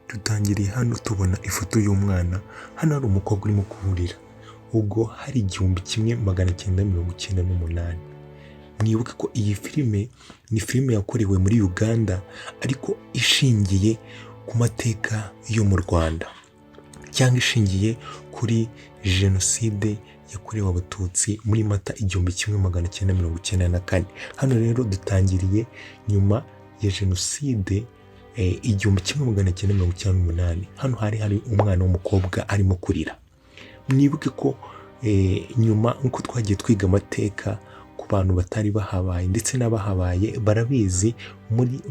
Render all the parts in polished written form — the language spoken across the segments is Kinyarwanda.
Dutangiriye hano tubona ifoto y'umwana, hano hari umukobwa urimo kuburira, ubwo hari 1998. Mwibuke ko iyi filime ni filime yakorewe muri Uganda ariko ishingiye ku mateka yo mu Rwanda cyangwa ishingiye kuri Genocide yakorewe Abatutsi muri Mata 1994. Hano rero dutangiriye nyuma ya Genocide 1998. Hano hari umwana w'umukobwa arimo kurira. Mwibuke ko nyuma uko twagiye twiga amateka ku bantu batari bahabaye ndetse n'abahabaye barabizi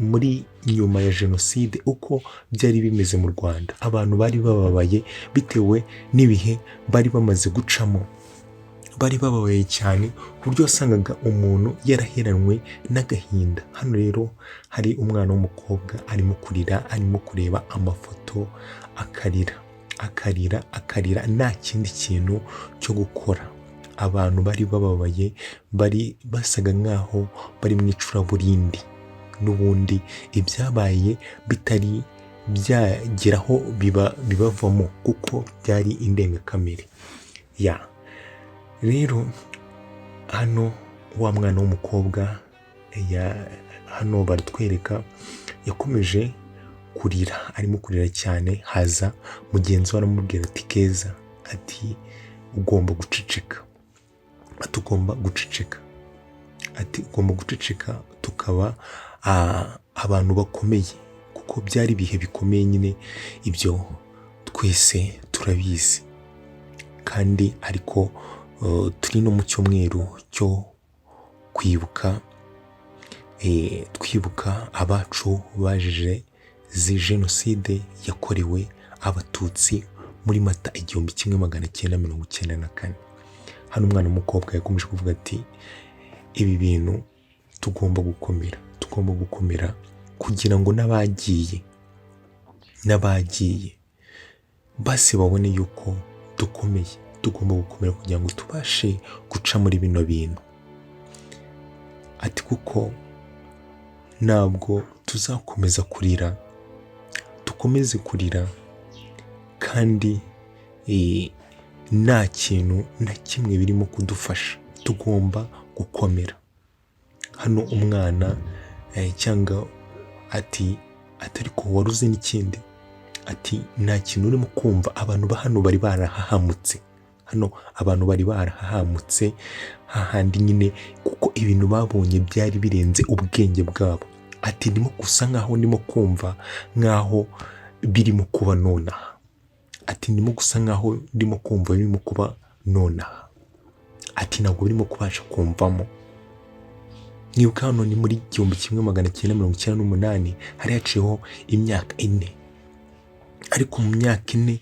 muri nyuma ya Genocide uko byari bimeze mu Rwanda. Abantu bari bababaye bitewe n'ibihe bari bamaze gucamo, bari bababaye cyane ku buryo wasangaga umuntu yaraheranwe n'agahinda. Hano rero hari umwana w'umukobwa arimo kurira, arimo kureba amafoto, akarira nta kindi kintu cyo gukora. Abantu bari bababaye, bari basaga nkaho bari mu icuraburindi, n'ubundi ibyabaye bitari byageraho bibavamo kuko byari indengakamere. Rero hano wa mwana w'umukobwa hano baratwereka yakomeje kurira, arimo kurira cyane. Haza mugenzi we aramubwira ati Keza, ati ugomba guceceka, ugomba guceceka tukaba abantu bakomeye, kuko byari ibihe bikomeye nyine, ibyo twese turabizi. Kandi ariko turi no mu cyumweru cyo kwibuka twibuka abacu bazize Genocide yakorewe Abatutsi muri Mata 1994. Hano umwana w'umukobwa yakomeje kuvuga ati ibi bintu tugomba gukomera kugira ngo n'abagiye basi babone yuko dukomeye. Tugomba gukomera kugira ngo tubashe guca muri bino bintu. Ati kuko ntabwo tuzakomeza kurira, dukomeze kurira kandi nta kintu na kimwe birimo kudufasha. Tugomba gukomera. Hano umwana cyangwa ati ariko waruze n'ikindi, ati nta kintu urimo kumva. Abantu hano bari barahahamutse, hahandi nyine, kuko ibintu babonye byari birenze ubwenge bwabo. Ati ndimo gusa nkaho ndimo kumva nkaho birimo kuba nonaha. Ati ndimo gusa nkaho ndimo kumva birimo kuba nonaha. Ati ntabwo birimo kubasha kumvamo. Nibuka hano ni muri 1998, hari haciyeho imyaka 4. Ariko mu myaka 4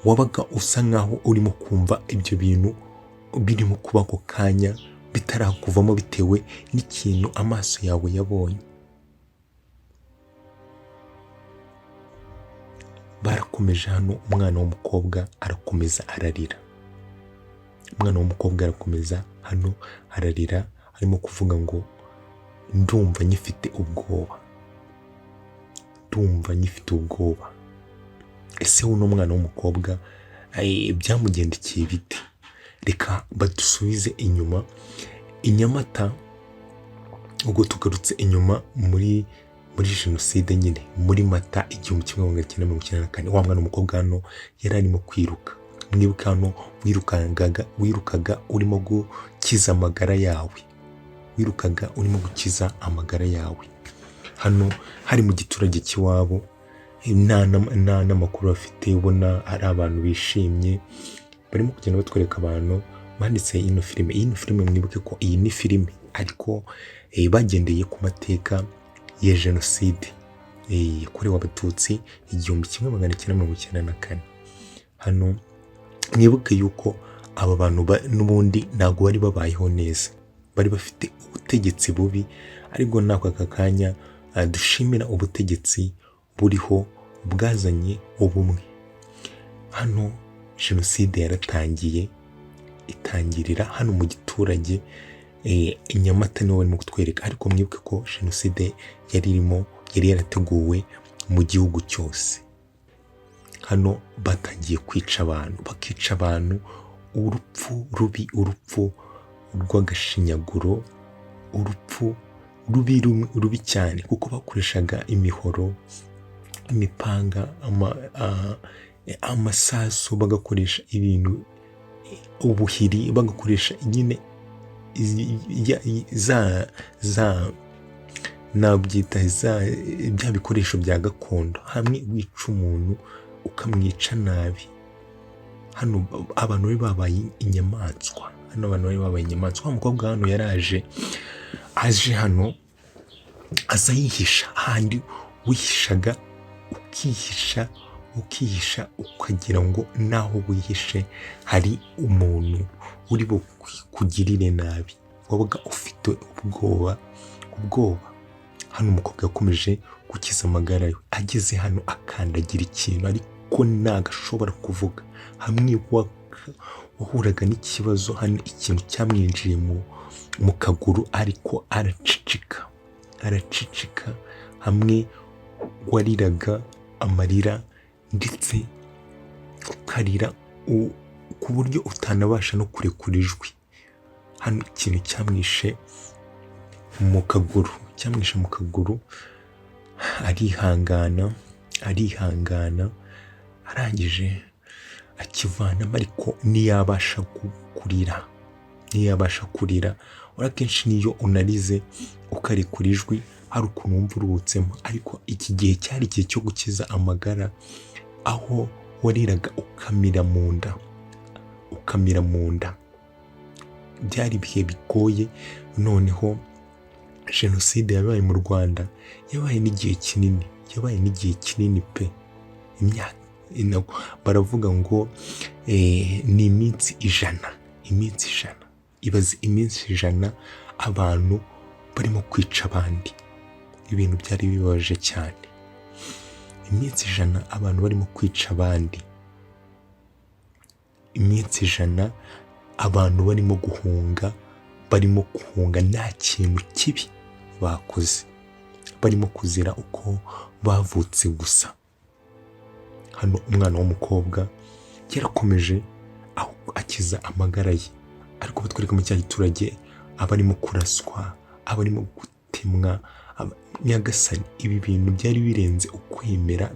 wabaga usa nkaho urimo kumva ibyo bintu birimo kuba ako kanya bitarakuvamo bitewe n'ikintu amaso yawe yabonye. Barakomeje hano, umwana w'umukobwa arakomeza ararira. Umwana w'umukobwa arakomeza hano ararira, arimo kuvuga ngo ndumva nyifite ubwoba. Ese uno mwana w'umukobwa byamugendekeye bite? Reka badusubize inyuma i Nyamata, ubwo tugarutse inyuma muri Genocide nyine muri Mata 1994. Wa mwana w'umukobwa hano yari arimo kwiruka. Mwibuka hano wirukaga urimo gukiza amagara yawe. Hano hari mu giturage cy'iwabo, nta n'amakuru bafite, ubona ari abantu bishimye barimo kugenda batwereka abantu banditse ino filime. Iyi filime mwibuke ko iyi ni filime ariko bagendeye ku mateka ya Genocide yakorewe Abatutsi 1994. Hano mwibuke yuko aba bantu n'ubundi ntabwo bari babayeho neza, bari bafite ubutegetsi bubi, ariko nako aka kanya dushimira ubutegetsi buriho bwazanye ubumwe. Hano Genocide yaratangiye, itangirira hano mu giturage Nyamata niho barimo kutwereka. Ariko mwibuke ko Genocide yari yarateguwe mu gihugu cyose. Hano batangiye kwica abantu, bakica abantu urupfu rubi, urupfu rw'agashinyaguro, urupfu rubi cyane, kuko bakoreshaga imihoro, imipanga, amasasu, bagakoresha ibintu, ubuhiri, bagakoresha nyine nabyita bya bikoresho bya gakondo. Hamwe wica umuntu ukamwica nabi. Hano abantu bari babaye inyamaswa, umukobwa hano yaraje aje hano aza yihisha, handi wihishaga ukihisha ukagira ngo naho wihishe hari umuntu uri bukugirire nabi, wabaga ufite ubwoba. Hano umukobwa yakomeje gukiza amagara ye, ageze hano akandagira ikintu ariko ntagashobora kuvuga. Hamwe wahuraga n'ikibazo, hano ikintu cyamwinjiye mu kaguru, ariko aracicika. Hamwe wariraga amarira ndetse ukarira ku buryo utanabasha no kurekura ijwi. Hano ikintu cyamwishe mu kaguru, arihangana, arangije akivanamo, ariko ntiyabasha kurira. Akenshi niyo unarize ukarekura ijwi hari ukuntu wumva uruhutsemo, ariko iki gihe cyari igihe cyo gukiza amagara, aho wariraga ukamira mu nda. Byari ibihe bigoye. Noneho Genocide yabaye mu Rwanda, yabaye n'igihe kinini pe. Baravuga ngo ni iminsi ijana. Ibaze iminsi 100 abantu barimo kwica abandi. Ibintu byari bibabaje cyane. Iminsi 100 abantu barimo kwica abandi. Iminsi 100 abantu barimo guhunga, nta kintu kibi bakoze, barimo kuzira uko bavutse gusa. Hano umwana w'umukobwa yarakomeje akiza amagara ye, ariko batwereka mu cya giturage abarimo kuraswa, abarimo gutemwa. Nyagasani, ibi bintu byari birenze ukwemera,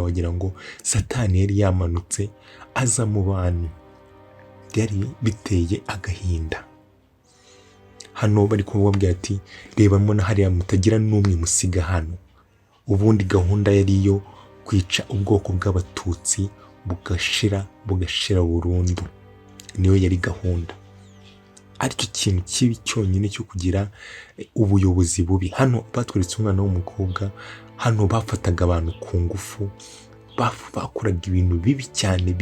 wagira ngo Satani yari yamanutse aza mu bantu. Byari biteye agahinda. Hano bari kubabwira ati reba mbona hariya mutagira n'umwe musiga hano. Ubundi gahunda yari iyo kwica ubwoko bw'Abatutsi bugashira burundu, niyo yari gahunda. Aricyo kintu kibi cyonyine cyo kugira ubuyobozi bubi. Hano batweretse umwana w'umukobwa, hano bafataga abantu ku ngufu, bakoraga ibintu bibi cyane,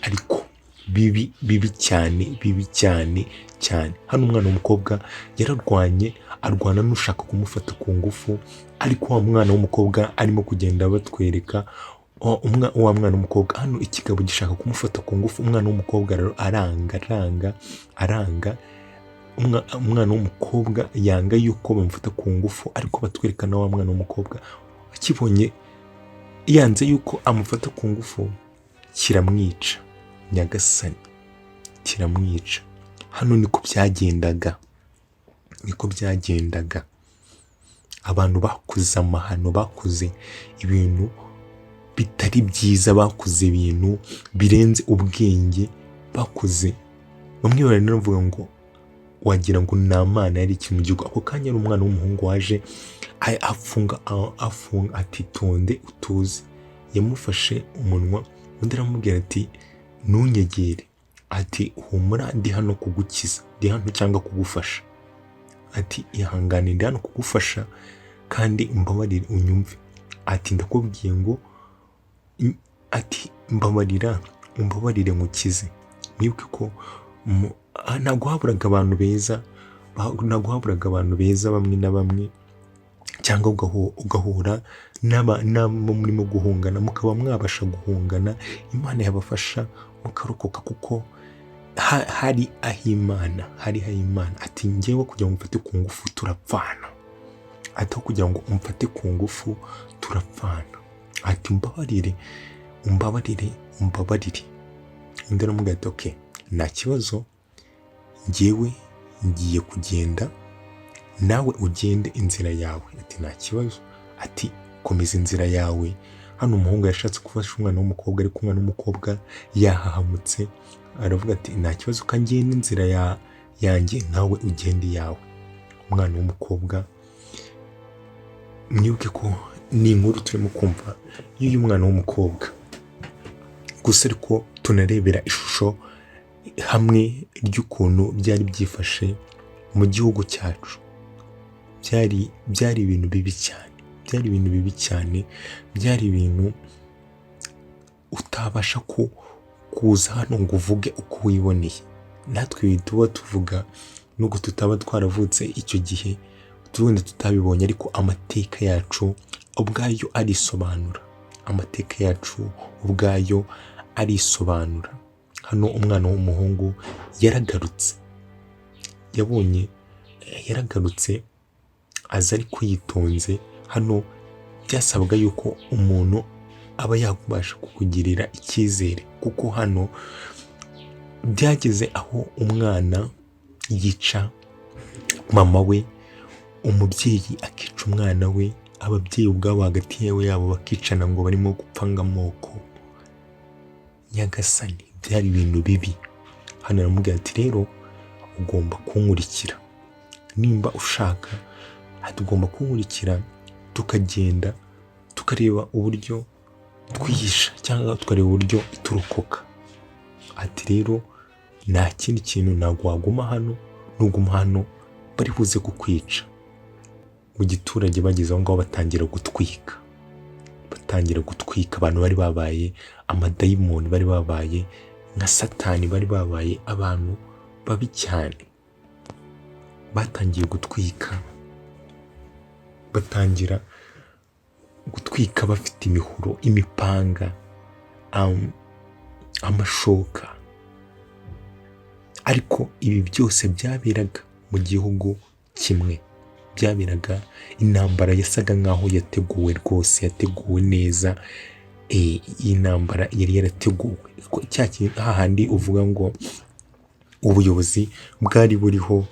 ariko bibi cyane. Hano umwana w'umukobwa arwana n'ushaka kumufata ku ngufu, ariko wa mwana w'umukobwa arimo kugenda batwereka wa mwana w'umukobwa. Hano ikigabo gishaka kumufata ku ngufu, umwana w'umukobwa aranga. Umwana w'umukobwa yanga yuko bamufata ku ngufu, ariko batwereka na wa mwana w'umukobwa akibonye yanze yuko amufata ku ngufu, kiramwica. Nyagasani, kiramwica. Hano niko byagendaga. Abantu bakoze amahano, bakoze ibintu bitari byiza, bakoze ibintu birenze ubwenge, bamwe baranavuga ngo wagira ngo nta mana yari ikintu gihugu. Ako kanya ari umwana w'umuhungu waje afunga atitonde utuze. Yamufashe umunwa, undi aramubwira ati ntunyegere, ati humura, ndi hano kugukiza, ndi hano cyangwa kugufasha. Ati ihangane, ndi hano kugufasha kandi mbabarire unyumve. Ati ndakubwiye ngo, ati umbabarire mukize. Mwibuke ko ntabwo haburaga abantu beza, bamwe na bamwe, cyangwa ugahura n'abo murimo guhungana, mukaba mwabasha guhungana, Imana yabafasha mukarokoka, kuko hari ahimana ati ngewe kugira ngo umfate ku ngufu turapfana, ati kugira ngo umfate ku ngufu turapfana, ati umbabarire undi aramubwira ati okay nta kibazo, ngewe ngiye kugenda nawe ugende inzira yawe, ati nta kibazo, ati komeza inzira yawe. Hano umuhungu yashatse gufasha umwana w'umukobwa ariko umwana w'umukobwa yahahamutse, aravuga ati nta kibazo ko ngenda inzira yanjye nawe ugende iyawe. Umwana w'umukobwa, mwibuke ko ni inkuru turimo kumva y'uyu mwana w'umukobwa, gusa ariko tunarebera ishusho hamwe ry'ukuntu byari byifashe mu gihugu cyacu. byari ibintu bibi cyane, byari ibintu utabasha kuza hano ngo uvuge uko wiboneye. Natwe tuba tuvuga nubwo tutaba twaravutse icyo gihe, tubundi tutabibonye, ariko amateka yacu ubwayo arisobanura. Hano umwana w'umuhungu yaragarutse aza ariko yitonze. Hano byasabaga yuko umuntu aba yabasha kukugirira icyizere, kuko hano byageze aho umwana yica mama we, umubyeyi akica umwana we, ababyeyi ubwabo hagati yabo bakicana ngo barimo gupfanga amoko. Nyagasani, byari ibintu bibi. Hano aramubwira ati rero ugomba kunkurikira, nimba ushaka tugomba kunkurikira tukagenda tukareba uburyo twihisha cyangwa tukareba uburyo turokoka. Ati rero nta kindi kintu, ntabwo waguma hano, nuguma hano bari buze kukwica. Mu giturage bageze aho ngaho batangira gutwika, abantu bari babaye amadayimoni, bari babaye nka Satani, bari babaye abantu babi cyane. Batangiye gutwika bafite imihoro, imipanga, amashoka. Ariko ibi byose byaberaga mu gihugu kimwe, byaberaga intambara yasaga nkaho yateguwe rwose, yateguwe neza. Iyi ntambara yari yarateguwe, hahandi uvuga ngo ubuyobozi bwari buriho,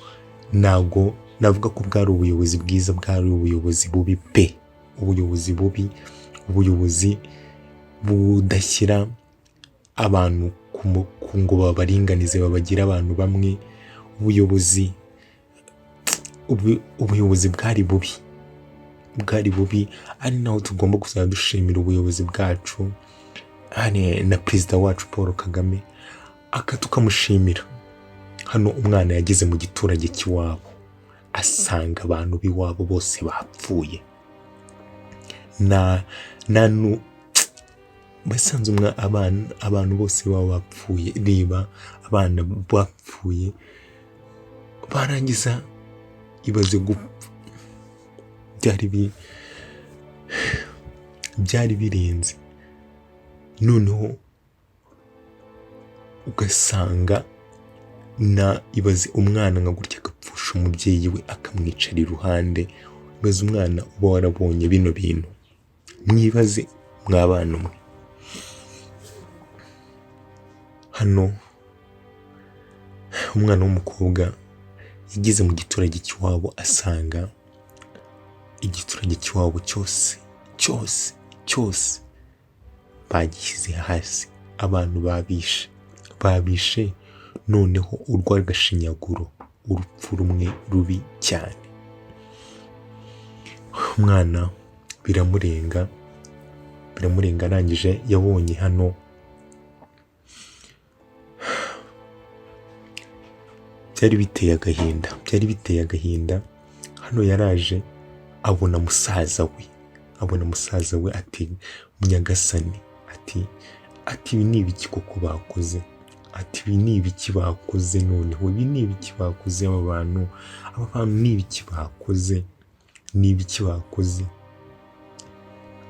ntabwo navuga ko bwari ubuyobozi bwiza, bwari ubuyobozi bubi pe, ubuyobozi bubi, ubuyobozi budashyira abantu ngo babaringanize babagira abantu bamwe. Ubuyobozi bwari bubi, ari naho tugomba kuzajya dushimira ubuyobozi bwacu, na perezida wacu Paul Kagame tukamushimira. Hano umwana yageze mu giturage cy'iwabo, asanga abantu b'iwabo bose bapfuye. basanze abantu bose baba bapfuye, reba abana bapfuye, barangiza ibaze gupfa. byari birenze. Noneho ugasanga ibaze umwana nka gutya agapfusha umubyeyi we akamwicara iruhande. Ibaze umwana uba warabonye bino bintu, mwibaze mwabana mwe. Hano umwana w'umukobwa yageze mu giturage cy'iwabo, asanga igiturage cy'iwabo cyose bagishyize hasi, abantu babishe. Noneho urw'agashinyaguro, urupfu rumwe rubi cyane. Umwana biramurenga, arangije yabonye hano byari biteye agahinda. Hano yaraje abona musaza we, ati Munyagasani, ati ibi ni ibiki koko bakoze? Ati ibi ni ibiki bakoze? Noneho ibi ni ibiki bakoze? aba bantu ni ibiki bakoze?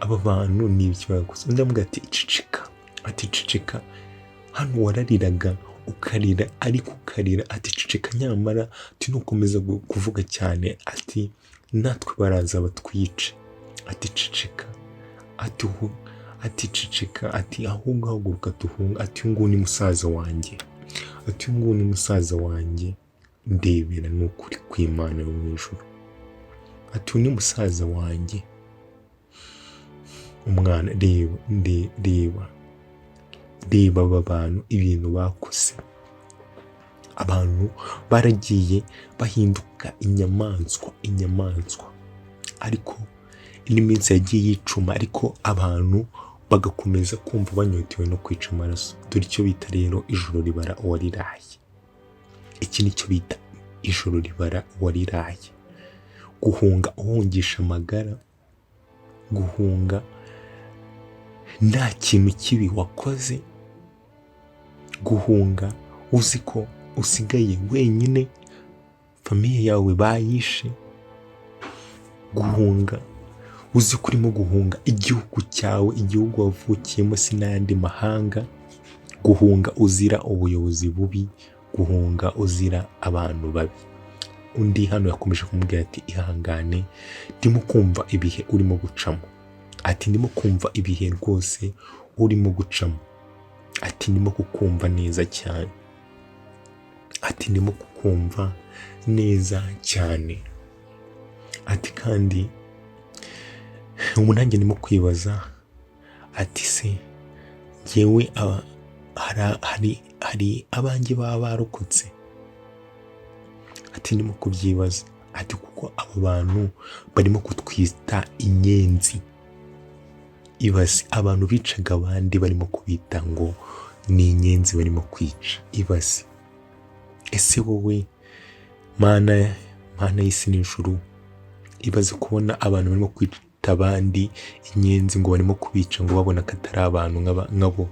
Aba bantu ni ibiki bakoze? Undi amubwira ati ceceka. Hano warariraga ukarira ariko ukarira, ati ceceka nyamara ati nukomeza kuvuga cyane ati natwe baraza batwice, ati ceceka, ati ceceka, ati ahubwo haguruka tuhunga, ati uyu nguyu ni musaza wanjye, ati uyu nguyu ni musaza wanjye ndebera ni ukuri kw'Imana yo mu ijuru, ati uyu ni musaza wanjye. Umwana reba aba bantu ibintu bakoze, abantu baragiye bahinduka inyamaswa ariko n'iminsi yagiye yicuma, ariko abantu bagakomeza kumva banyotewe no kwica amaraso. Dore icyo bita rero ijoro ribara uwariraye. Iki nicyo bita ijoro ribara uwariraye. Guhunga uhungisha amagara, guhunga nta kintu kibi wakoze, guhunga uzi ko usigaye wenyine, famiye yawe bayishe, guhunga uzi ko urimo guhunga igihugu cyawe, igihugu wavukiyemo, si n'ayandi mahanga, guhunga uzira ubuyobozi bubi, guhunga uzira abantu babi. Undi hano yakomeje kumubwira ati ihangane, ndimo kumva ibihe urimo gucamo, ati ndimo kumva ibihe rwose urimo gucamo, ati ndimo kukumva neza cyane, ati ndimo kukumva neza cyane, ati kandi ubu nanjye ndimo kwibaza, ati se njyewe hari abanjye baba barokotse, ati ndimo kubyibaza, ati kuko aba bantu barimo kutwita inyenzi. Ibaze abantu bicaga abandi barimo kubita ngo ni inyenzi barimo kwica. Ibaze, ese wowe Mana y'isi n'ijuru, ibaze kubona abantu barimo kwita abandi inyenzi ngo barimo kubica, ngo babona ko atari abantu nkabo.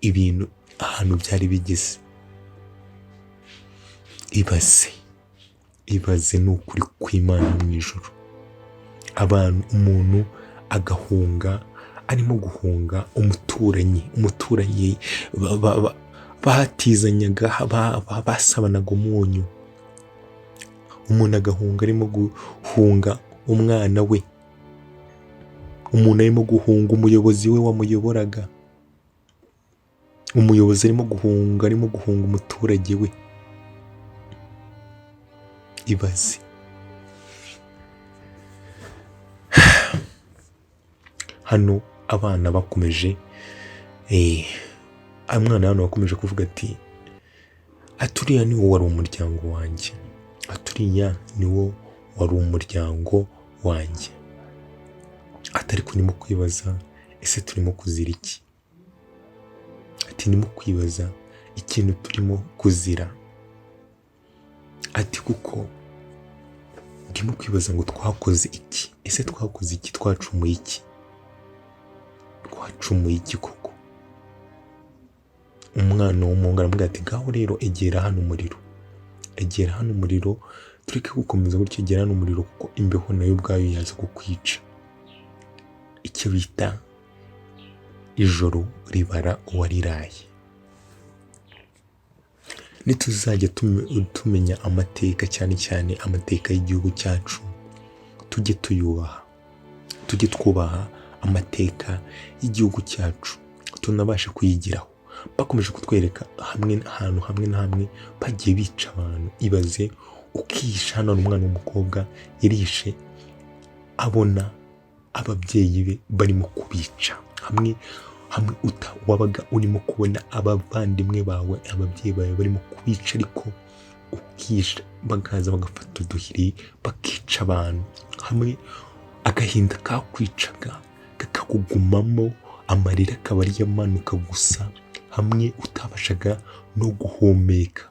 Ibintu ahantu byari bigeze, ibaze ni ukuri kw'Imana mu ijuru. Abantu, umuntu agahunga, arimo guhunga umuturanyi batizanyaga, basabanaga umunyu, umuntu agahunga arimo guhunga umwana we, umuntu arimo guhunga umuyobozi we wamuyoboraga, umuyobozi arimo guhunga umuturage we. Ibaze hano abana bakomeje, umwana hano wakomeje kuvuga ati aturiya ni wo wari umuryango wanjye, aturiya ni wo wari umuryango wanjye, atari kurimo kwibaza ese turimo kuzira iki, ati ndimo kwibaza ikintu turimo kuzira, ati kuko ndimo kwibaza ngo twakoze iki, ese twakoze iki, twacumuye iki koko. Umwana w'umuhungu aramubwira ati ngaho rero egera hano umuriro, tureke gukomeza gutyo, egera hano umuriro kuko imbeho nayo ubwayo yaza kukwica. Icyo bita ijoro ribara uwariraye. Nituzajya tumenya amateka, cyane cyane amateka y'igihugu cyacu, tujye tuyubaha, tujye twubaha amateka y'igihugu cyacu, tunabashe kuyigiraho. Bakomeje kutwereka ahantu hamwe na hamwe bagiye bica abantu. Ibaze ukisha, hano umwana w'umukobwa yarishe abona ababyeyi be barimo kubica, hamwe wabaga urimo kubona abavandimwe bawe, ababyeyi bawe barimo kubica, ariko ukisha, bakaza bagafata uduhiri bakica abantu. Hamwe agahinda kakwicaga kakakugumamo, amarira akaba ari yamanuka gusa, hamwe utabashaga no guhumeka,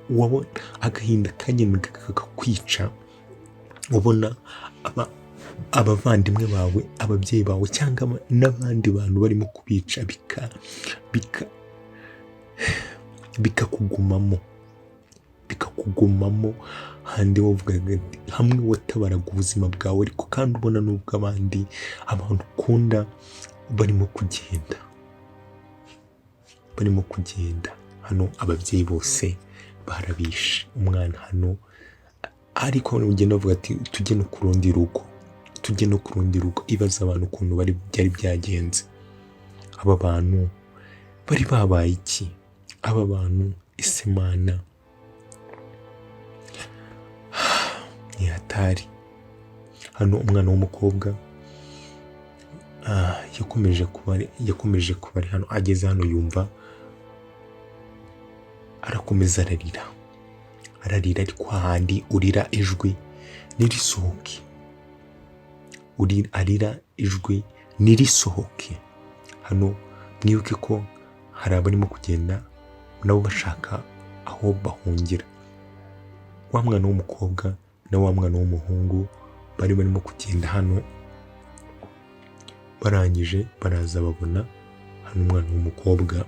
wabona agahinda kagendaga kakakwica, ubona abavandimwe bawe, ababyeyi bawe, cyangwa n'abandi bantu barimo kubica, bikakugumamo handi wavugaga hamwe watabaraga ubuzima bwawe, ariko kandi ubona n'ubwo abantu ukunda barimo kugenda. barimo kugenda hano, ababyeyi bose barabishe umwana hano, ariko ugenda bavuga ati tujye no ku rundi rugo, tujye no ku rundi rugo. Ibaza abantu ukuntu byari byagenze. Aba bantu bari babaye iki? Aba bantu ese Mana ni hatari. Hano umwana w'umukobwa yakomeje kuba ari hano, ageze hano yumva arakomeza ararira, ariko hahandi urira ijwi nirisohoke, arira ijwi nirisohoke. Hano mwibuke ko hari abarimo kugenda nabo bashaka aho bahungira. Wa mwana w'umukobwa na wa mwana w'umuhungu barimo kugenda hano, barangije baraza babona hano umwana w'umukobwa,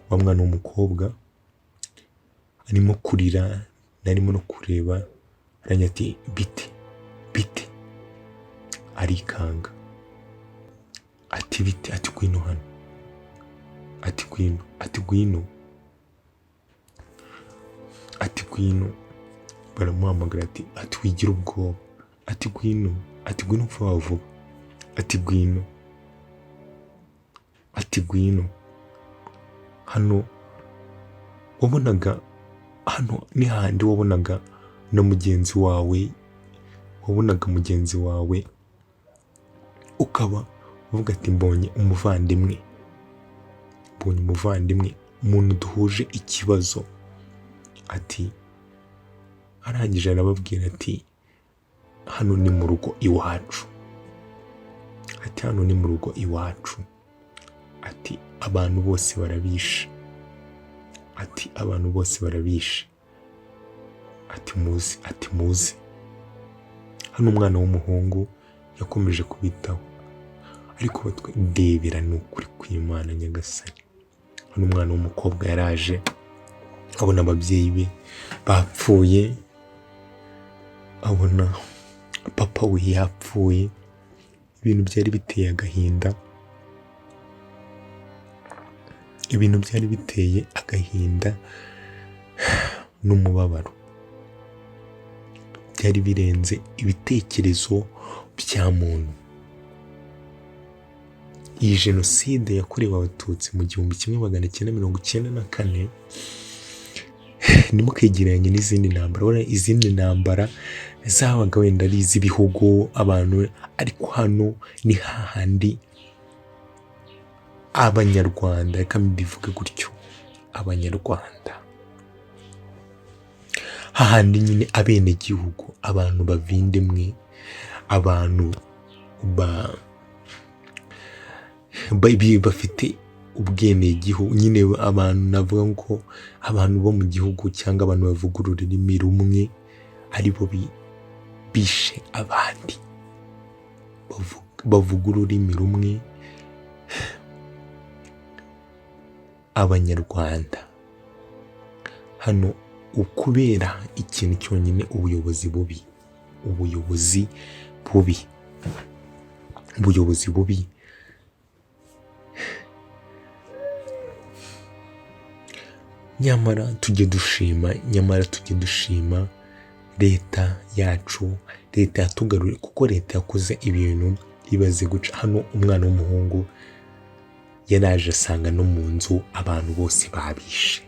wa mwana w'umukobwa arimo kurira, narimo no kureba, aranya ati bite, arikanga ati bite, ati gwino hano, ati gwino, baramuhamagara ati wigira ubwoba, ati gwino vuba vuba, ati gwino. Hano wabonaga, hano ni handi wabonaga na mugenzi wawe, ukaba uvuga ati mbonye umuvandimwe, umuntu duhuje ikibazo. Ati arangije arababwira ati hano ni mu rugo iwacu, ati abantu bose barabishe, ati muze. Hano umwana w'umuhungu yakomeje kubitaho, ariko ndebera ni ukuri kw'Imana Nyagasani. Hano umwana w'umukobwa yaraje abona ababyeyi be bapfuye, abona papa we yapfuye. Ibintu byari biteye agahinda, n'umubabaro, byari birenze ibitekerezo bya muntu. Iyi Genocide yakorewe Abatutsi mu 1994 ntimukegeranye n'izindi ntambara. Izindi ntambara zabaga wenda ari iz'ibihugu abantu, ariko hano ni hahandi Abanyarwanda, reka mbivuge gutyo, Abanyarwanda, hahandi nyine abenegihugu, abantu bavindimwe, abantu bafite ubwenegihugu nyine, abantu navuga ngo abantu bo mu gihugu cyangwa abantu bavuga ururimi rumwe aribo bishe abandi, bavuga ururimi rumwe, Abanyarwanda. Hano ukubera ikintu cyonyine, ubuyobozi bubi. Nyamara tujye dushima leta yacu, leta yatugaruriye, kuko leta yakoze ibintu ibaze guca. Hano umwana w'umuhungu yaraje asanga no mu nzu abantu bose babishe.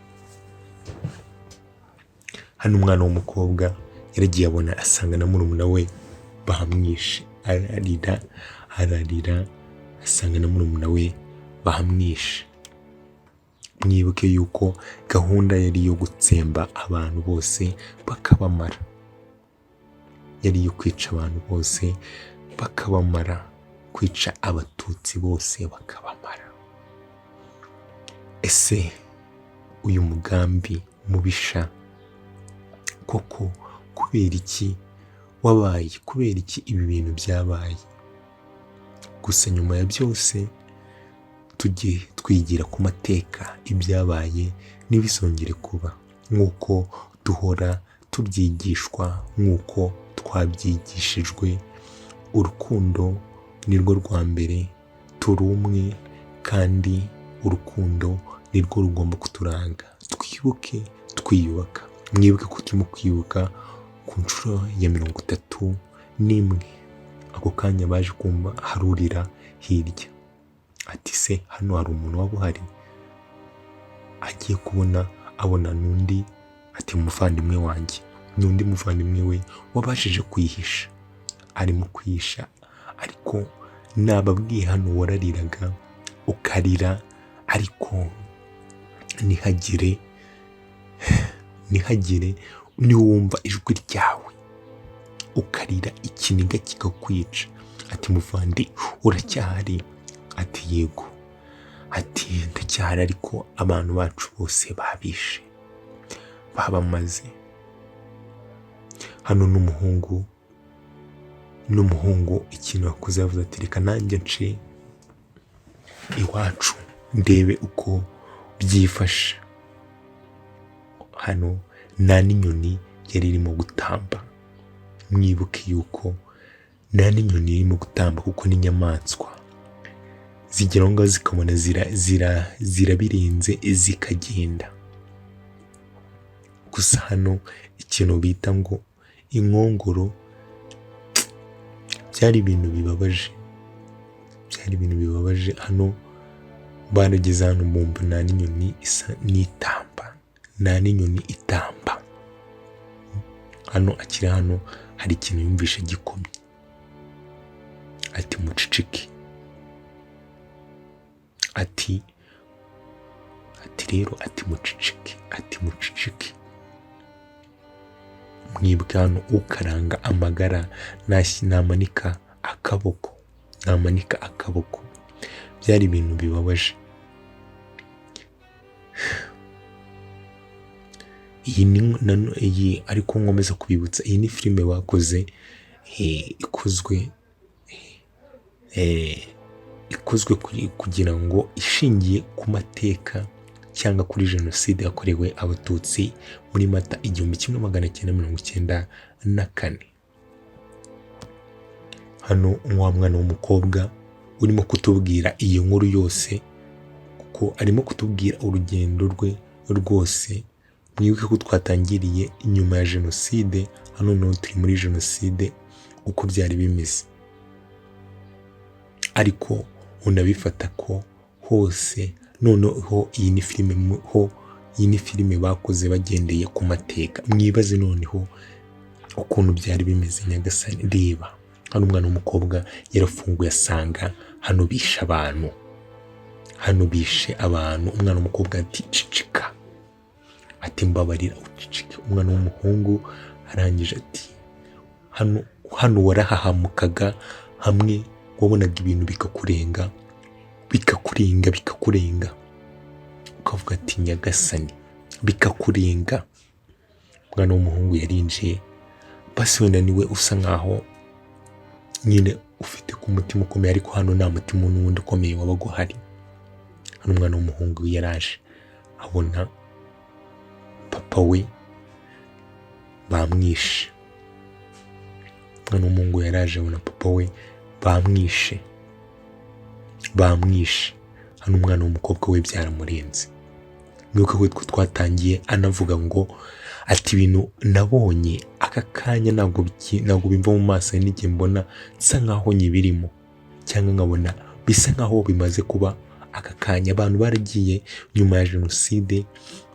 Hano umwana w'umukobwa yaragiye abona asanga na murumuna we bamwishe, ararira asanga na murumuna we bamwishe. Mwibuke yuko gahunda yari yo gutsemba abantu bose bakabamara, yari yo kwica abantu bose bakabamara, kwica Abatutsi bose bakabamara. Ese uyu mugambi mubisha koko kubera iki wabaye? Kubera iki ibi bintu byabaye? Gusa nyuma ya byose tujye twigira ku mateka, ibyabaye ntibisongere kuba, nk'uko duhora tubyigishwa, nk'uko twabyigishijwe. Urukundo ni rwo rwa mbere, turi umwe kandi urukundo nirwo rugomba kuturanga. Twibuke twiyubaka. Mwibuke ko turimo kwibuka ku nshuro ya 31. Ako kanya baje kumva harurira hirya, ati se hano hari umuntu waba uhari? Agiye kubona abona n'undi, ati umuvandimwe wanjye. N'undi muvandimwe we wabashije kwihisha, arimo kwihisha. Ariko nababwiye hano warariraga ukarira, ariko ntihagire niwumva ijwi ryawe ukarira ikiniga kikakwica. Ati muvandi uracyahari? Ati yego. Ati ndacyahari, ariko abantu bacu bose babishe, babamaze. Hano n'umuhungu ikintu yakoze yavuze ati reka nanjye nce iwacu ndebe uko byifashe. Hano nta n'inyoni yari irimo gutamba. Mwibuke yuko nta n'inyoni irimo gutamba, kuko n'inyamaswa zigera ngo zikabona zirabirenze zikagenda. Gusa hano ikintu bita ngo inkongoro byari ibintu bibabaje. Hano barageze hano mbumva nta n'inyoni isa n'itamba, nta n'inyoni itamba. Hano akiri hano hari ikintu yumvisha gikomye, ati mucicike. Ati rero ati mucicike. Mwibuke hano ukaranga amagara namanika akaboko. Byari ibintu bibabaje. Iyi ariko nkomeza kubibutsa, iyi ni filime bakoze ikozwe kugira ngo ishingiye ku mateka cyangwa kuri Genocide yakorewe Abatutsi muri Mata 1994. Hano wa mwana w'umukobwa urimo kutubwira iyi nkuru yose, kuko arimo kutubwira urugendo rwe rwose. Mwibuke ko twatangiriye inyuma ya Genocide, hano no turi muri Genocide uko byari bimeze. Ariko unabifata ko hose noneho iyi ni filime bakoze bagendeye ku mateka. Mwibaze noneho ukuntu byari bimeze. Nyagasani reba, hano umwana w'umukobwa yarafunguye asanga hano bishe abantu. Umwana w'umukobwa ati cicika, ati mbabarira ucicike. Umwana w'umuhungu arangije ati hano warahahamukaga, hamwe wabonaga ibintu bikakurenga, ukavuga ati nyagasani bikakurenga. Umwana w'umuhungu yarinjiye. Basi wenda niwe usa nkaho nyine ufite ku mutima ukomeye, ariko hano nta mutima n'undi ukomeye wabaga uhari. Hano umwana w'umuhungu yaraje abona papa we bamwishe. Umwana w'umuhungu yaraje abona papa we bamwishe. Hano umwana w'umukobwa we byaramurenze. Mwibuke ko twatangiye anavuga ngo ati ibintu nabonye aka kanya ntabwo bimva mu maso n'igihe mbona nsa nkaho nyibirimo, cyangwa nkabona bisa nkaho bimaze kuba aka kanya. Abantu baragiye nyuma ya Genocide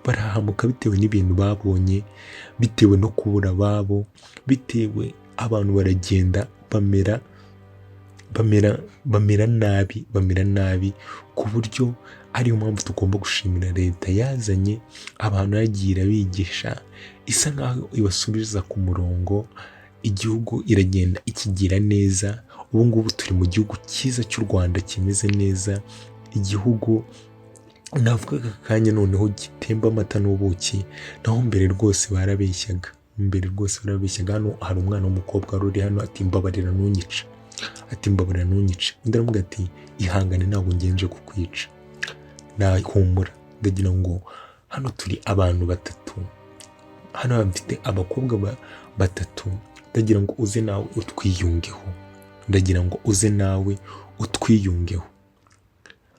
barahamuka bitewe n'ibintu babonye, bitewe no kubura ababo, bitewe abantu baragenda bamera nabi ku buryo ariyo mpamvu tugomba gushimira leta yazanye abantu yagiye bigisha, isa nkaho ibasubiza ku murongo. Igihugu iragenda ikigira neza. Ubu ngubu turi mu gihugu cyiza cy'u Rwanda kimeze neza, igihugu navuga aka kanya noneho gitemba amata n'ubuki. Naho mbere rwose barabeshyaga. Hano hari umwana w'umukobwa uri hano ati mbabarira ntunyice. Undi aravuga ati ihangane ntabwo ngenje kukwica, nahumura. Ndagira ngo hano turi abantu batatu, hano bafite abakobwa batatu. Ndagira ngo uze nawe utwiyungeho.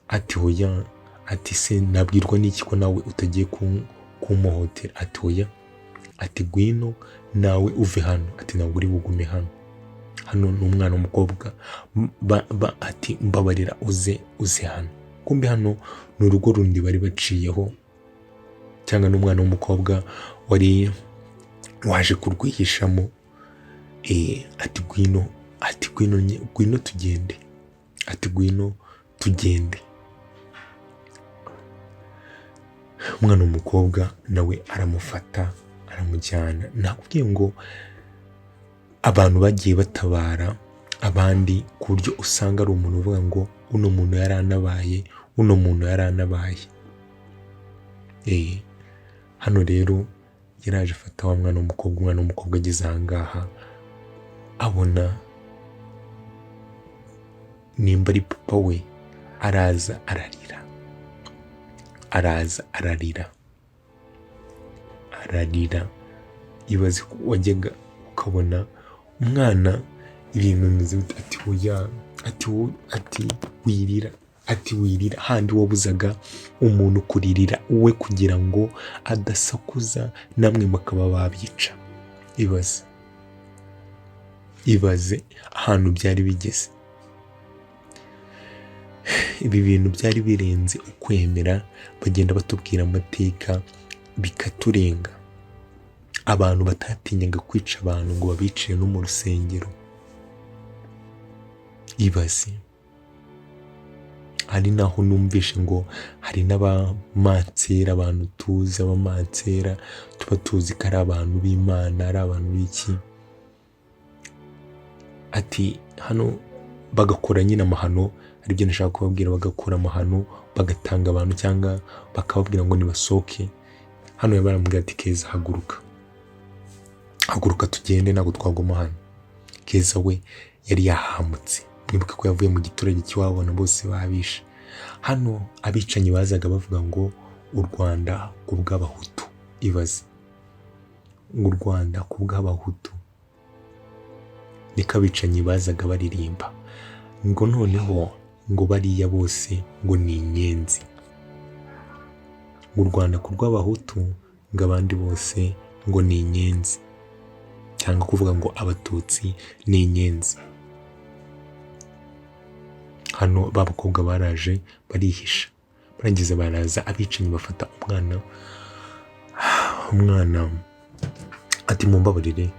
Ati hoya, ati se nabwirwa n'iki ko nawe utagiye kumuhotera? Ati oya, ati gwino nawe uve hano, ati ntabwo uri bugume hano ni umwana w'umukobwa, ati mbabarira uze hano. Kumbe hano ni urugo rundi bari baciyeho, cyangwa n'umwana w'umukobwa wari waje kurwihishamo. Ati gwino tugende, ati gwino tugende. Umwana w'umukobwa nawe aramufata aramujyana. Nakubwiye ngo abantu bagiye batabara abandi ku buryo usanga ari umuntu uvuga ngo uno muntu yaranabaye. Hano rero yaraje afata wa mwana w'umukobwa ageze ahangaha abona nimba ari papa we, araza ararira. Ibaze wajyaga ukabona umwana ibintu bimeze ati oya, ati wirira handi wabuzaga umuntu kuririra uwe kugira ngo adasakuza namwe bakaba babica. Ibaze ahantu byari bigeze. Ibi bintu byari birenze ukwemera, bagenda batubwira amateka bikaturenga. Abantu batatinyaga kwica abantu ngo babiciye no mu rusengero. Ibaze, hari naho numvishe ngo hari n'abamansera, abantu tuzi abamansera tuba tuzi ko ari abantu b'Imana, ari abantu b'iki. Ati hano bagakora nyine amahano, ari byo nashaka kubabwira, bagakora amahano bagatanga abantu cyangwa bakababwira ngo nibasohoke. Hano yabaramubwira ati Keza haguruka tugende, ntabwo twaguma hano. Keza we yari yahamutse, mwibuke ko yavuye mu giturage cy'iwabo na bose babishe. Hano abicanyi bazaga bavuga ngo u Rwanda ku bw'Abahutu. Ibaze ngo u Rwanda ku bw'Abahutu, niko abicanyi bazaga baririmba ngo noneho ngo bariya bose ngo ni inyenzi. Ngo u Rwanda ku rw'Abahutu ngo abandi bose ngo ni inyenzi, cyangwa kuvuga ngo Abatutsi ni inyenzi. Hano babakobwa baraje barihisha, barangiza baraza abicanyi bafata umwana ati mumbabarire,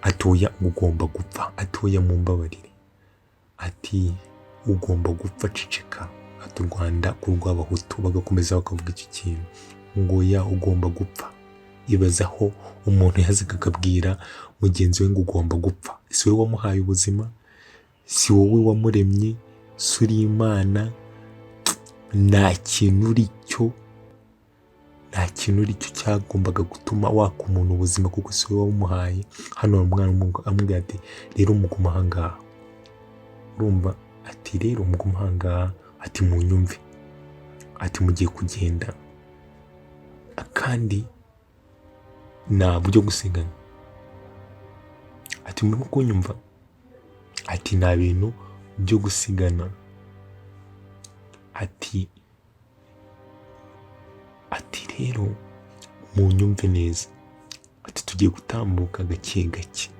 atoya ugomba gupfa, atoya mumbabarire, ati ugomba gupfa, ceceka. Ati u Rwanda ku rw'Abahutu, bagakomeza bakavuga iki kintu ngo ya ugomba gupfa. Ibaza aho umuntu yazaga akabwira mugenzi we ngo ugomba gupfa. Si wowe wamuhaye ubuzima, si wowe wamuremye, si uri Imana, nta kintu uri cyo cyagombaga gutuma waka umuntu ubuzima, kuko si wowe wamuhaye. Hano umwana amubwira ati rero muguma ahangaha, urumva? Ati rero muguma ahangaha, ati munyumve, ati mugiye kugenda kandi nta buryo gusigana. Ati murimo kunyumva? Ati nta bintu byo gusigana. Ati rero munyumve neza, ati tugiye gutambuka gake gake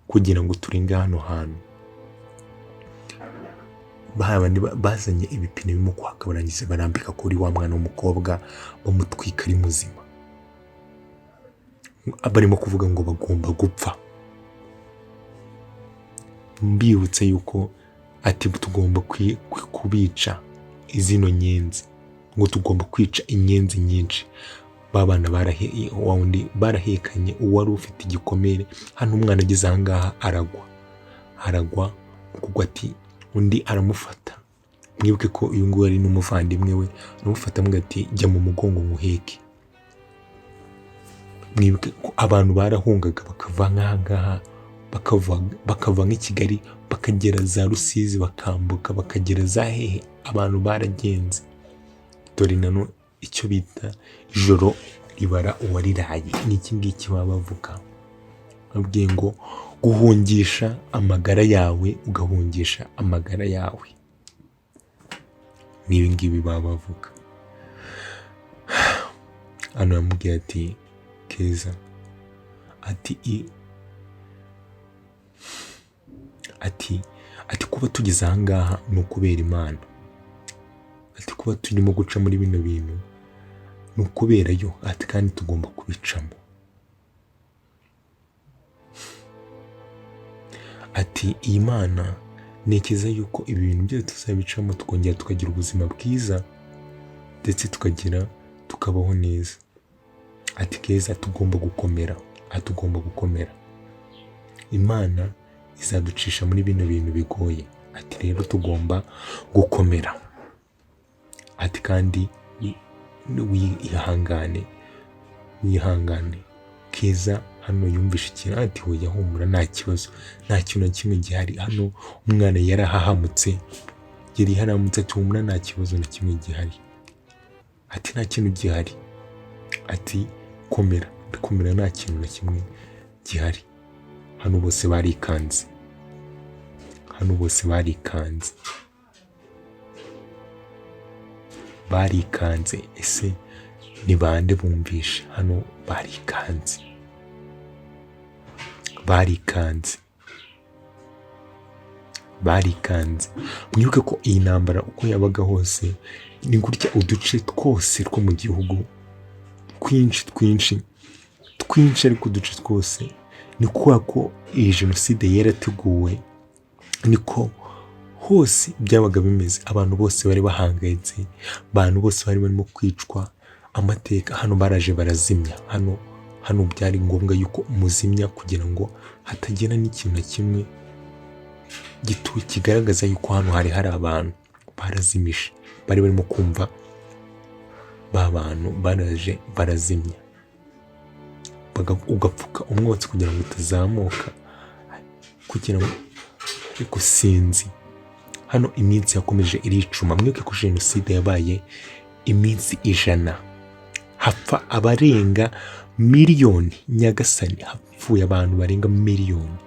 kugira ngo turenge hano hantu. Bazanye ibipine birimo kwaka, barangiza barambika kuri wa mwana w'umukobwa bamutwika ari muzima. Barimo kuvuga ngo bagomba gupfa. Mbibutse yuko ati tugomba kubica izino nyenzi, ngo tugomba kwica inyenzi nyinshi. Babana barahekanye, uwari ufite igikomere. Hano umwana ageze ahangaha aragwa kuko ati undi aramufata. Mwibuke ko uyu nguyu ari n'umuvandimwe we, aramufata amubwira ati jya mu mugongo nkuheke. Mwibuke ko abantu barahungaga bakava nk'ahangaha, bakava nk'i Kigali bakagera za Rusizi, bakambuka bakagera za hehe. Abantu baragenze. Dore nano icyo bita ijoro ribara uwariraye, ni iki ngiki baba bavuga. Babwiye ngo guhungisha amagara yawe, ugahungisha amagara yawe. n'ibi ngibi baba bavuga. Hano yamubwiye ati Keza, ati kuba tugeze aha ngaha ni ukubera Imana, ati kuba turimo guca muri bino bintu ni ukubera yo, ati kandi tugomba kubicamo. Ati iyi Mana ntekereza yuko ibi bintu byose tuzabicamo tukongera tukagira ubuzima bwiza ndetse tukabaho neza. Ati Keza tugomba gukomera, tugomba gukomera, Imana izaducisha muri bino bintu bigoye. Ati rero tugomba gukomera, ati kandi wihangane. Keza hano yumvishe ikintu, ati hoya humura, nta kibazo, nta kintu na kimwe gihari. Hano umwana yarahahamutse, ati humura, nta kibazo na kimwe gihari, ati nta kintu gihari, ati komera, nta kintu na kimwe gihari. Hano bose barikanze. Ese ni bande bumvishe? Hano barikanze. Mwibuke ko iyi ntambara uko yabaga hose ni gutya, uduce twose two mu gihugu twinshi, ariko uduce twose ni kubera ko iyi jenoside yarateguwe, niko hose byabaga bimeze. Abantu bose bari bahangayitse, abantu bose bari barimo kwicwa. Amateka hano baraje barazimya, hano byari ngombwa yuko muzimya kugira ngo hatagira n'ikintu na kimwe kigaragaza yuko hano hari abantu. Barazimije, bari barimo kumva ba bantu baraje barazimya, ugapfuka umwotsi kugira ngo utazamuka, kugira ngo ariko sinzi. Hano iminsi yakomeje iricuma. Mwibuke ko jenoside yabaye iminsi 100, hapfa abarenga miliyoni. Nyagasani, hapfuye abantu barenga miliyoni,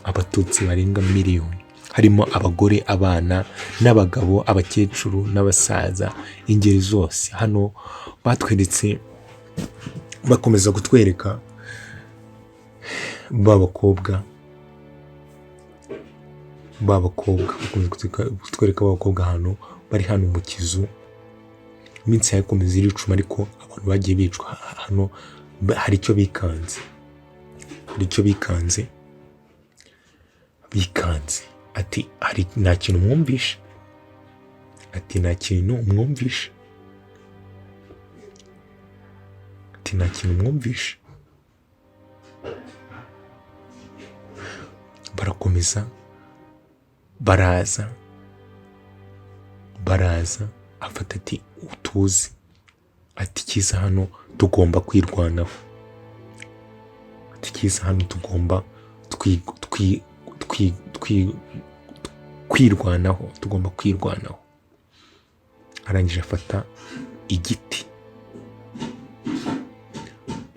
Abatutsi barenga miliyoni, harimo abagore, abana n'abagabo, abakecuru n'abasaza, ingeri zose. Hano batweretse, bakomeza kutwereka b'abakobwa, kutwereka abakobwa hano bari hano mu kizu. Iminsi yakomeza iricuma, ariko abantu bagiye bicwa. Hano hari icyo bikanze, ati hari nta kintu mwumvishe, ati nta kintu mwumvishe. Barakomeza, baraza afata ati utuzi, ati Kiza hano tugomba kwirwanaho, ati Kiza hano tugomba kwirwanaho. Arangije afata igiti,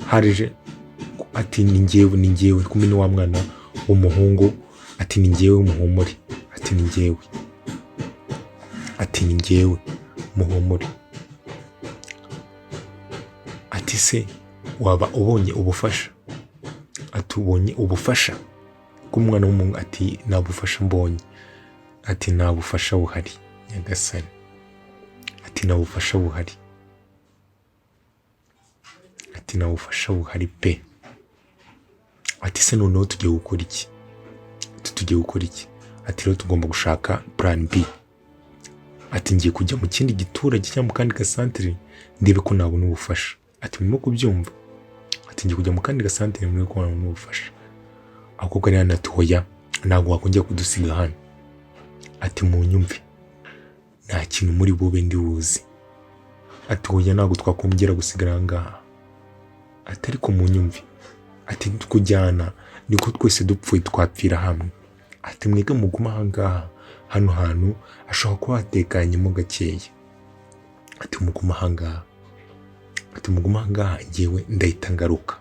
harije ati ni njyewe kumwe ni wa mwana w'umuhungu, ati ni njyewe muhumure, ati ni njyewe muhumure. Ati se waba ubonye ubufasha? Ati ubonye ubufasha bw'umwana w'umuhungu? Ati nta bufasha mbonye, ati nta bufasha buhari Nyagasani, ati nta bufasha buhari, ati nta bufasha buhari pe. Ati se noneho tugiye gukora iki? Ati rero tugomba gushaka plan B. Ati ngiye kujya mu kindi giturage cyangwa mu kandi gasantere ndebe ko nabona ubufasha. Ati murimo kubyumva? Ati ngiye kujya mu kandi gasantere ndebe ko nabona ubufasha. Akobwa rero ati hoya, ntabwo wakongera kudusiga hano. Ati munyumve, nta kintu muri bube ndi buzi. Ati hoya, ntabwo twakongera gusigara aha ngaha. Ati ariko munyumve, ati kujyana niko twese dupfuye twapfira hamwe. Ati mwege muguma aha ngaha, hano hantu ashobora kuba hatekanyemo gakeya. Ati muguma aha ngaha, ngewe ndahita ngaruka.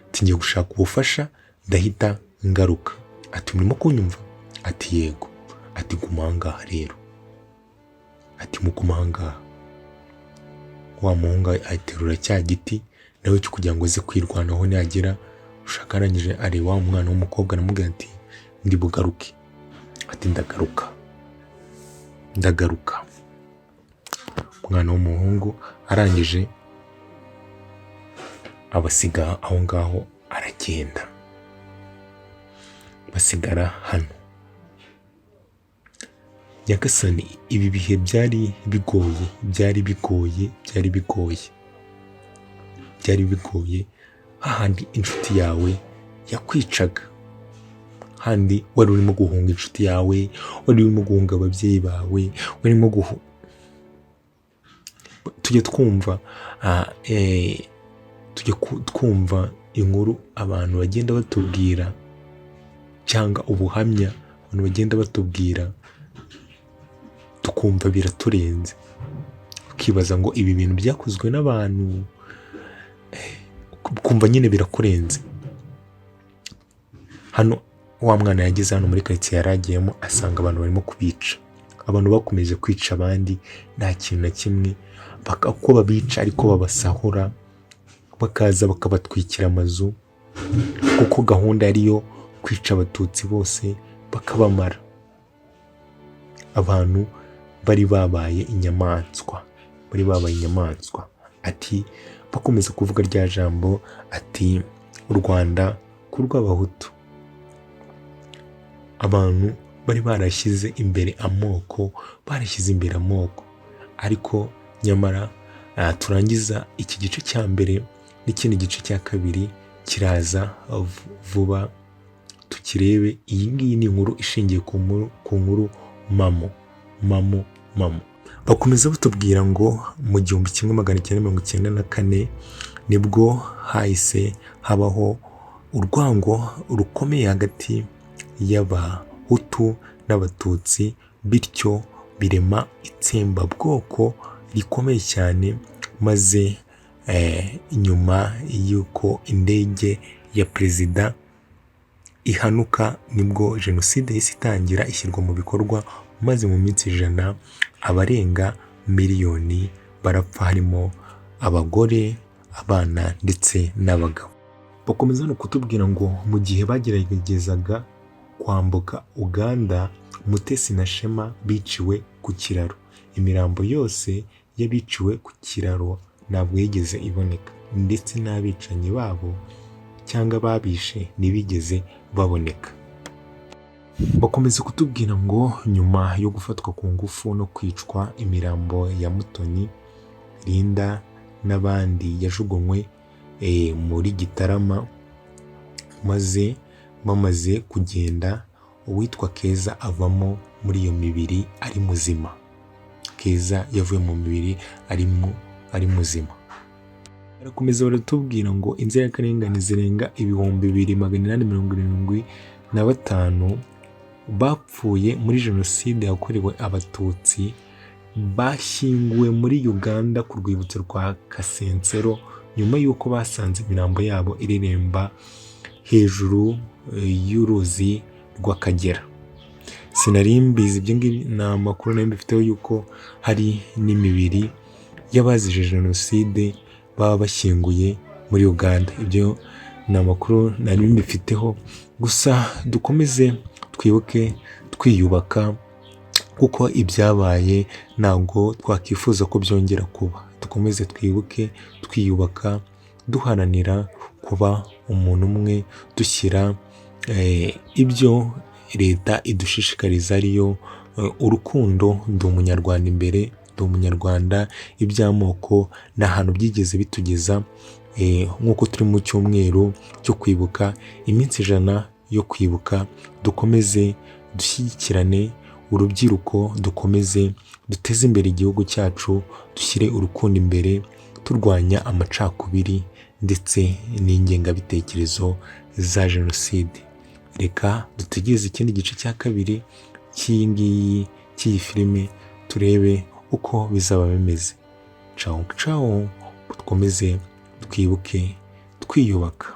Ati ngiye gushaka ubufasha, ndahita ngaruka. Ati murimo kunyumva? Ati yego. Ati guma aha ngaha rero, ati muguma ahangaha. Wa muhungu aterura cya giti nawe cyo kugira ngo aze kwirwanaho nagera ushaka, arangije areba wa mwana w'umukobwa aramubwira ati ndi bugaruke. Ati ndagaruka. Umwana w'umuhungu arangije abasiga aho ngaho aragenda, basigara hano. Nyagasani, ibi bihe byari bigoye hahandi inshuti yawe yakwicaga, handi wari urimo guhunga inshuti yawe, wari urimo guhunga ababyeyi bawe, warimo tujye twumva inkuru abantu bagenda batubwira, cyangwa ubuhamya abantu bagenda batubwira, tukumva biraturenze, ukibaza ngo ibi bintu byakozwe n'abantu, kumva nyine birakurenze. Hano wa mwana yageze hano muri quartier yaragiyemo asanga abantu barimo kubica, abantu bakomeje kwica abandi nta kintu na kimwe, uko babica ariko babasahura, bakaza bakabatwikira amazu, kuko gahunda ariyo kwica abatutsi bose bakabamara. Abantu bari babaye inyamaswa. Ati bakomeza kuvuga rya jambo ati u Rwanda ku rw'abahutu. Abantu bari barashyize imbere amoko, ariko nyamara turangiza iki gice cya mbere n'ikindi gice cya kabiri kiraza vuba, tukirebe. Iyi ngiyi ni inkuru ishingiye ku nkuru mamo. Bakomeza batubwira ngo mu 1994 nibwo hahise habaho urwango rukomeye hagati y'abahutu n'abatutsi, bityo birema itsembabwoko rikomeye cyane. Maze nyuma y'uko indege ya perezida ihanuka nibwo Genocide yahise itangira ishyirwa mu bikorwa, maze mu minsi 100 abarenga miliyoni barapfa, harimo abagore, abana ndetse n'abagabo. Bakomeza no kutubwira ngo mu gihe bageragezaga kwambuka Uganda, Mutesi na Shema biciwe ku kiraro. Imirambo yose y'abiciwe ku kiraro ntabwo yigeze iboneka, ndetse n'abicanyi babo cyangwa babishe ntibigeze baboneka. Bakomeza kutubwira ngo nyuma yo gufatwa ku ngufu no kwicwa, imirambo ya Mutoni, Linda n'abandi yajugunywe muri Gitarama, maze bamaze kugenda uwitwa Keza avamo muri iyo mibiri ari muzima. Keza yavuye mu mibiri ari muzima. Barakomeza baratubwira ngo inzirakarengane zirenga 2875 bapfuye muri Genocide yakorewe Abatutsi, bashyinguwe muri Uganda ku rwibutso rwa Kasensero, nyuma y'uko basanze imirambo yabo ireremba hejuru y'uruzi rw'Akagera. Sinari mbizi ibyo ngibi, ni amakuru nari mbifiteho yuko hari n'imibiri y'abazize Genocide baba bashyinguye muri Uganda. Ibyo ni amakuru nari mbifiteho. Gusa dukomeze twibuke twiyubaka, kuko ibyabaye ntabwo twakifuza ko byongera kuba. Dukomeze twibuke twiyubaka, duharanira kuba umuntu umwe, dushyira ibyo leta idushishikariza ariyo urukundo, ndi umunyarwanda imbere, ndi umunyarwanda. Iby'amoko ni ahantu byigeze bitugeza. Nk'uko turi mu cyumweru cyo kwibuka, iminsi 100 yo kwibuka, dukomeze dushyigikirane, urubyiruko dukomeze duteze imbere igihugu cyacu, dushyire urukundo imbere, turwanya amacakubiri ndetse n'ingengabitekerezo za Genocide. Reka dutegereze ikindi gice cya kabiri cy'iyi filime, turebe uko bizaba bimeze. Ciao, dukomeze twibuke twiyubaka.